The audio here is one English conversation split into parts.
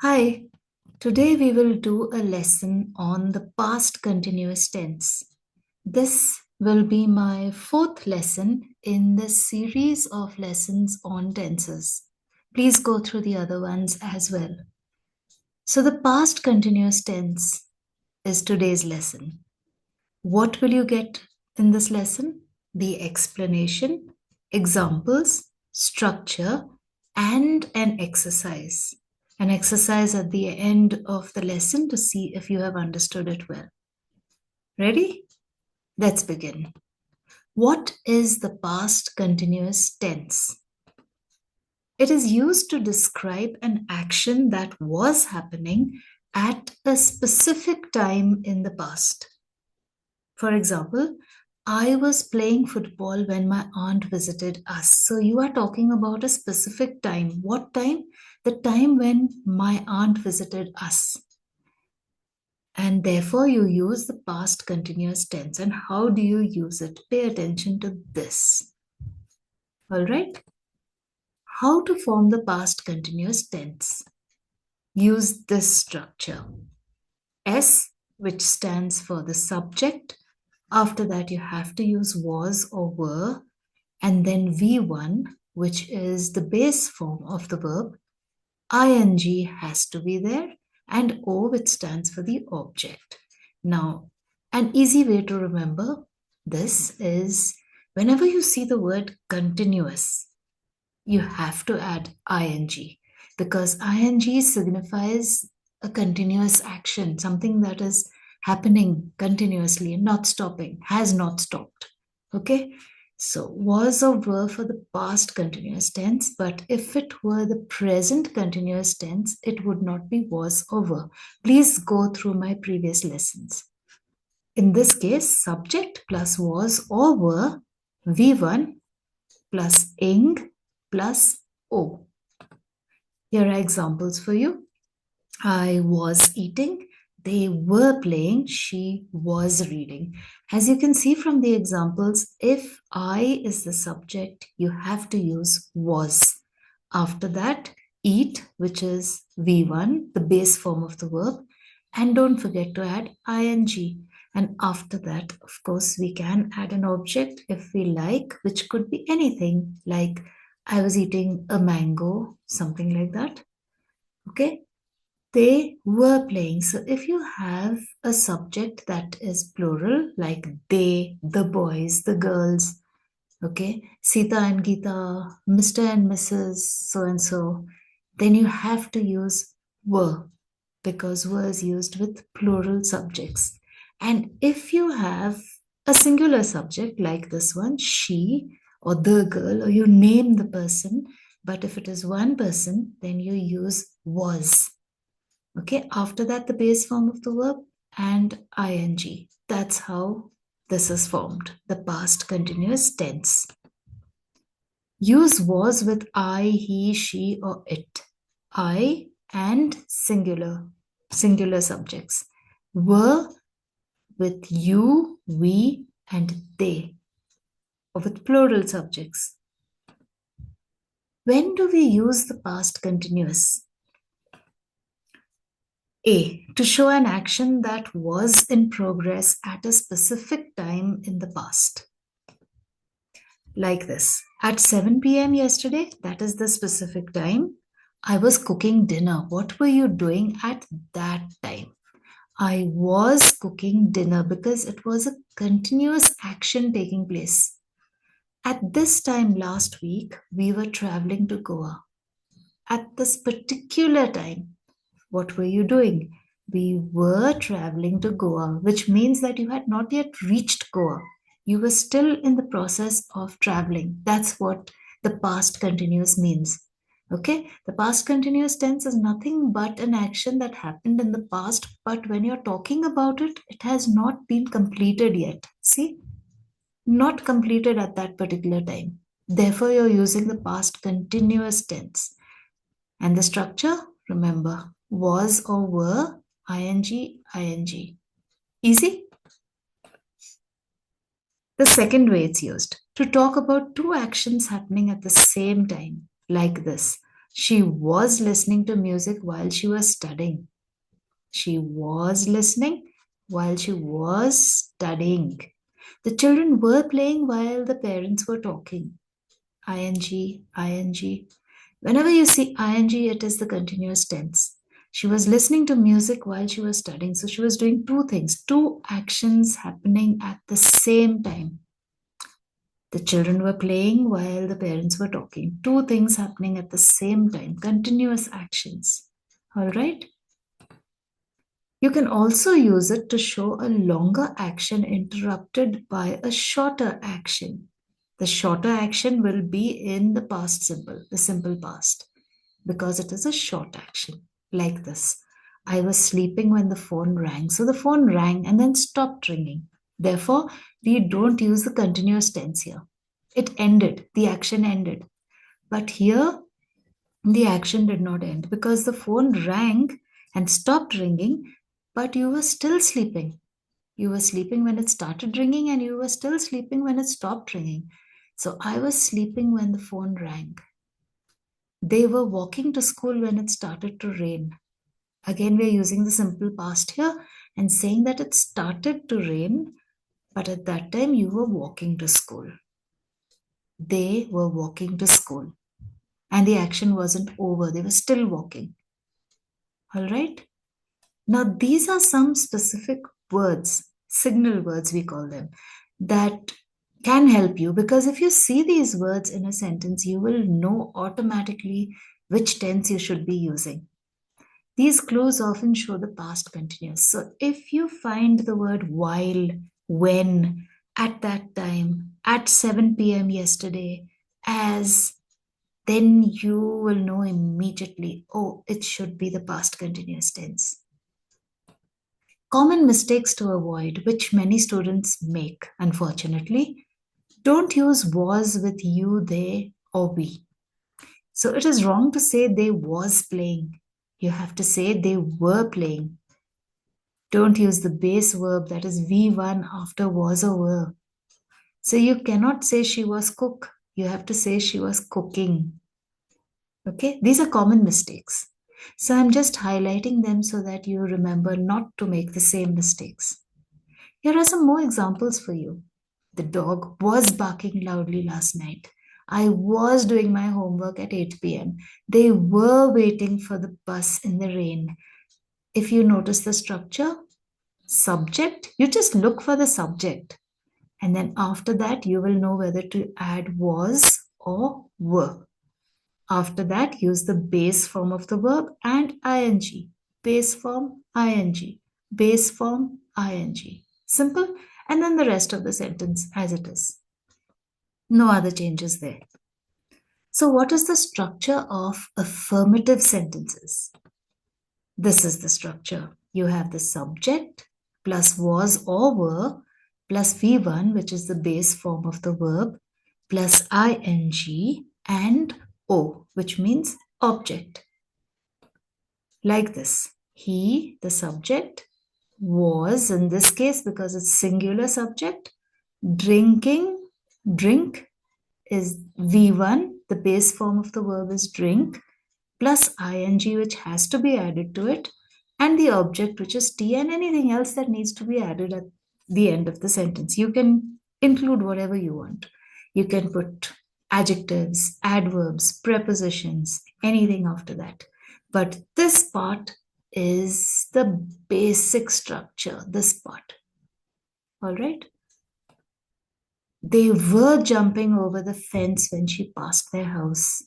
Hi, today we will do a lesson on the past continuous tense. This will be my fourth lesson in this series of lessons on tenses. Please go through the other ones as well. So, the past continuous tense is today's lesson. What will you get in this lesson? The explanation, examples, structure, and an exercise. An exercise at the end of the lesson to see if you have understood it well. Ready? Let's begin. What is the past continuous tense? It is used to describe an action that was happening at a specific time in the past. For example, I was playing football when my aunt visited us. So you are talking about a specific time. What time? The time when my aunt visited us. And therefore, you use the past continuous tense. And how do you use it? Pay attention to this. All right? How to form the past continuous tense? Use this structure. S, which stands for the subject. After that, you have to use was or were. And then V1, which is the base form of the verb. ING has to be there. And O, which stands for the object. Now, an easy way to remember this is whenever you see the word continuous, you have to add ing because ing signifies a continuous action, something that is happening continuously and not stopping, has not stopped. Okay, so was or were for the past continuous tense, but if it were the present continuous tense, it would not be was or were. Please go through my previous lessons. In this case, subject plus was or were, V1 plus ing plus O. Here are examples for you. I was eating, they were playing, she was reading. As you can see from the examples, if I is the subject, you have to use was. After that, eat, which is V1, the base form of the verb. And don't forget to add ing. And after that, of course, we can add an object if we like, which could be anything like I was eating a mango, something like that. Okay, they were playing. So if you have a subject that is plural, like they, the boys, the girls, okay, Sita and Geeta, Mr. and Mrs. so and so, then you have to use were because were is used with plural subjects. And if you have a singular subject like this one, she or the girl, or you name the person, but if it is one person, then you use was. Okay, after that, the base form of the verb and ing. That's how this is formed, the past continuous tense. Use was with I, he, she, or it. I and singular subjects. Were with you, we, and they, or with plural subjects. When do we use the past continuous? A, to show an action that was in progress at a specific time in the past. Like this. At 7 p.m. yesterday, that is the specific time, I was cooking dinner. What were you doing at that time? I was cooking dinner because it was a continuous action taking place. At this time last week, we were traveling to Goa. At this particular time, what were you doing? We were traveling to Goa, which means that you had not yet reached Goa. You were still in the process of traveling. That's what the past continuous means. Okay, the past continuous tense is nothing but an action that happened in the past, but when you're talking about it, it has not been completed yet. See, not completed at that particular time. Therefore, you're using the past continuous tense. And the structure, remember, was or were, ing, ing. Easy? The second way it's used to talk about two actions happening at the same time, like this. She was listening to music while she was studying. She was listening while she was studying. The children were playing while the parents were talking. Ing, ing. Whenever you see ing, it is the continuous tense. She was listening to music while she was studying. So she was doing two things, two actions happening at the same time. The children were playing while the parents were talking. Two things happening at the same time, continuous actions. All right? You can also use it to show a longer action interrupted by a shorter action. The shorter action will be in the past simple, the simple past, because it is a short action, like this. I was sleeping when the phone rang. So the phone rang and then stopped ringing. Therefore, we don't use the continuous tense here. It ended, the action ended. But here, the action did not end because the phone rang and stopped ringing, but you were still sleeping. You were sleeping when it started ringing and you were still sleeping when it stopped ringing. So I was sleeping when the phone rang. They were walking to school when it started to rain. Again, we are using the simple past here and saying that it started to rain, but at that time you were walking to school. They were walking to school and the action wasn't over. They were still walking. All right. Now, these are some specific words, signal words, we call them, that can help you because if you see these words in a sentence, you will know automatically which tense you should be using. These clues often show the past continuous. So, if you find the word while, when, at that time, at 7 p.m. yesterday, as, then you will know immediately, oh, it should be the past continuous tense. Common mistakes to avoid, which many students make, unfortunately. Don't use was with you, they, or we. So it is wrong to say they was playing. You have to say they were playing. Don't use the base verb that is V1 after was or were. So you cannot say she was cook. You have to say she was cooking. Okay, these are common mistakes. So I'm just highlighting them so that you remember not to make the same mistakes. Here are some more examples for you. The dog was barking loudly last night. I was doing my homework at 8 p.m. They were waiting for the bus in the rain. If you notice the structure, subject, you just look for the subject. And then after that, you will know whether to add was or were. After that, use the base form of the verb and ing. Base form, ing. Base form, ing. Simple. And then the rest of the sentence as it is. No other changes there. So, what is the structure of affirmative sentences? This is the structure. You have the subject plus was or were plus V1, which is the base form of the verb, plus ing and O, which means object. Like this. He, the subject, was, in this case, because it's singular subject, drinking, drink is V1, the base form of the verb is drink, plus ing, which has to be added to it, and the object, which is T, and anything else that needs to be added at the end of the sentence. You can include whatever you want. You can put adjectives, adverbs, prepositions, anything after that. But this part is the basic structure, this part. All right? They were jumping over the fence when she passed their house.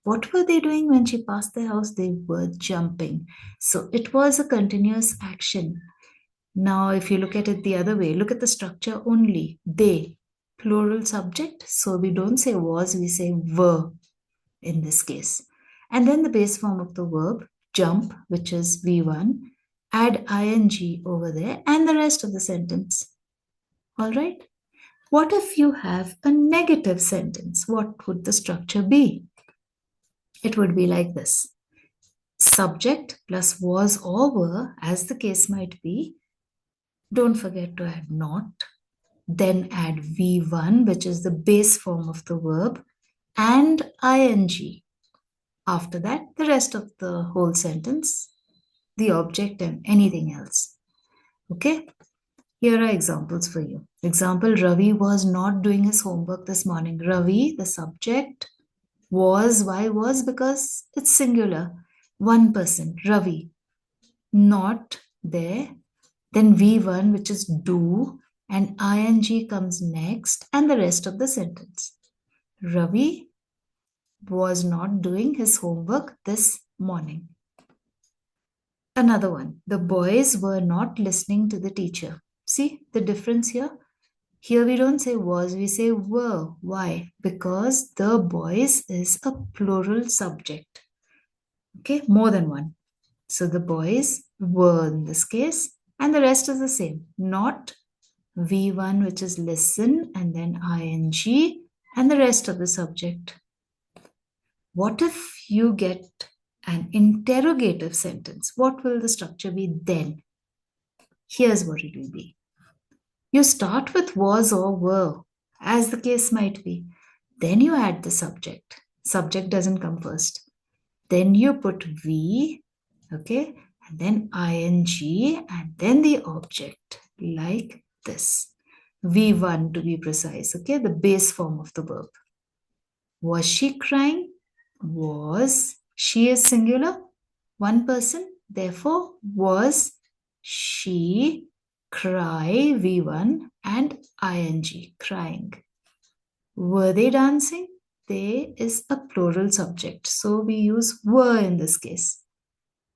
What were they doing when she passed their house? They were jumping. So it was a continuous action. Now, if you look at it the other way, look at the structure only. They, plural subject. So we don't say was, we say were in this case. And then the base form of the verb, jump, which is V1, add ing over there, and the rest of the sentence. All right? What if you have a negative sentence? What would the structure be? It would be like this. Subject plus was or were, as the case might be. Don't forget to add not. Then add V1, which is the base form of the verb, and ing. After that, the rest of the whole sentence, the object and anything else. Okay? Here are examples for you. Example, Ravi was not doing his homework this morning. Ravi, the subject, was. Why was? Because it's singular. One person, Ravi, not there. Then V1, which is do, and ing comes next, and the rest of the sentence. Ravi was not doing his homework this morning. Another one, the boys were not listening to the teacher. See the difference here? Here we don't say was, we say were. Why? Because the boys is a plural subject. Okay, more than one. So the boys were in this case, and the rest is the same. Not V1, which is listen, and then ing, and the rest of the subject. What if you get an interrogative sentence? What will the structure be then? Here's what it will be. You start with was or were, as the case might be. Then you add the subject. Subject doesn't come first. Then you put V, okay, and then ing, and then the object, like this. V1 to be precise, okay, the base form of the verb. Was she crying? Was. She is singular, one person. Therefore, was she cry, V1, and ing, crying. Were they dancing? They is a plural subject. So we use were in this case.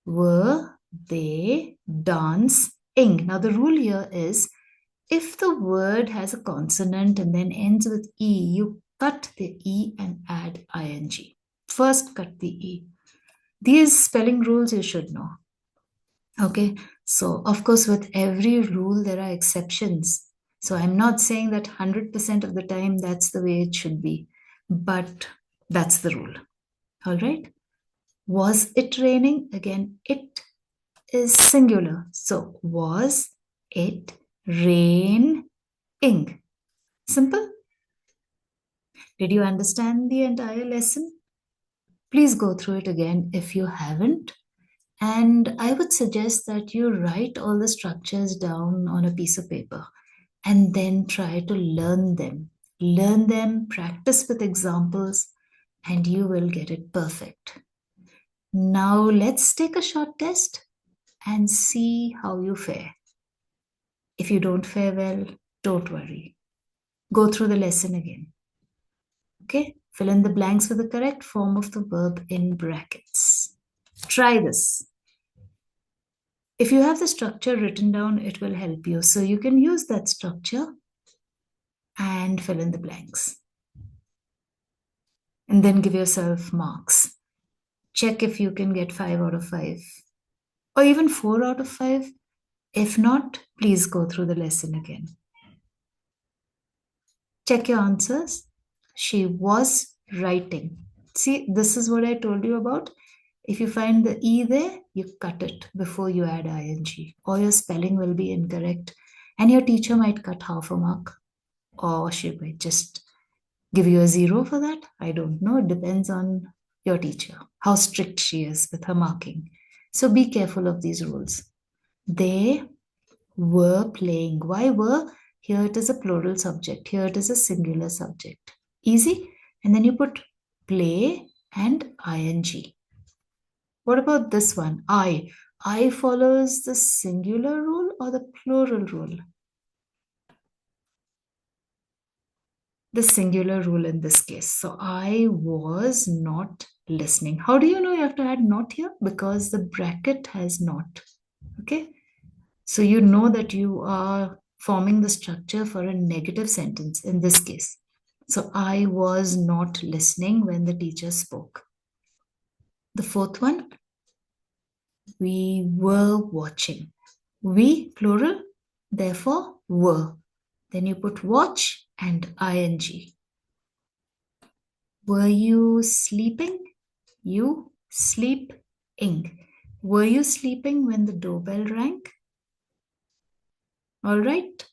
Were they dancing? Now the rule here is if the word has a consonant and then ends with E, you cut the E and add ing. First cut the E. These spelling rules you should know. Okay, so of course with every rule there are exceptions. So I'm not saying that 100% of the time that's the way it should be, but that's the rule. All right. Was it raining? Again, it is singular. So was it raining? Simple. Did you understand the entire lesson? Please go through it again if you haven't. And I would suggest that you write all the structures down on a piece of paper and then try to learn them. Learn them, practice with examples, and you will get it perfect. Now let's take a short test and see how you fare. If you don't fare well, don't worry. Go through the lesson again. Okay? Fill in the blanks with the correct form of the verb in brackets. Try this. If you have the structure written down, it will help you. So you can use that structure and fill in the blanks. And then give yourself marks. Check if you can get 5 out of 5 or even 4 out of 5. If not, please go through the lesson again. Check your answers. She was writing. See, this is what I told you about. If you find the E there, you cut it before you add ing, or your spelling will be incorrect, and your teacher might cut half a mark, or she might just give you a 0 for that. I don't know. It depends on your teacher, how strict she is with her marking. So be careful of these rules. They were playing. Why were? Here it is a plural subject. Here it is a singular subject. Easy. And then you put play and ing. What about this one? I. I follows the singular rule or the plural rule? The singular rule in this case. So I was not listening. How do you know you have to add not here? Because the bracket has not. Okay. So you know that you are forming the structure for a negative sentence in this case. So I was not listening when the teacher spoke. The fourth one, we were watching. We, plural, therefore were. Then you put watch and ing. Were you sleeping? You sleeping. Were you sleeping when the doorbell rang? All right.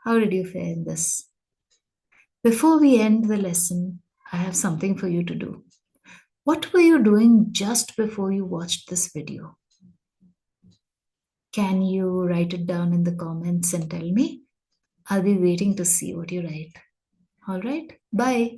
How did you fare in this? Before we end the lesson, I have something for you to do. What were you doing just before you watched this video? Can you write it down in the comments and tell me? I'll be waiting to see what you write. All right, bye.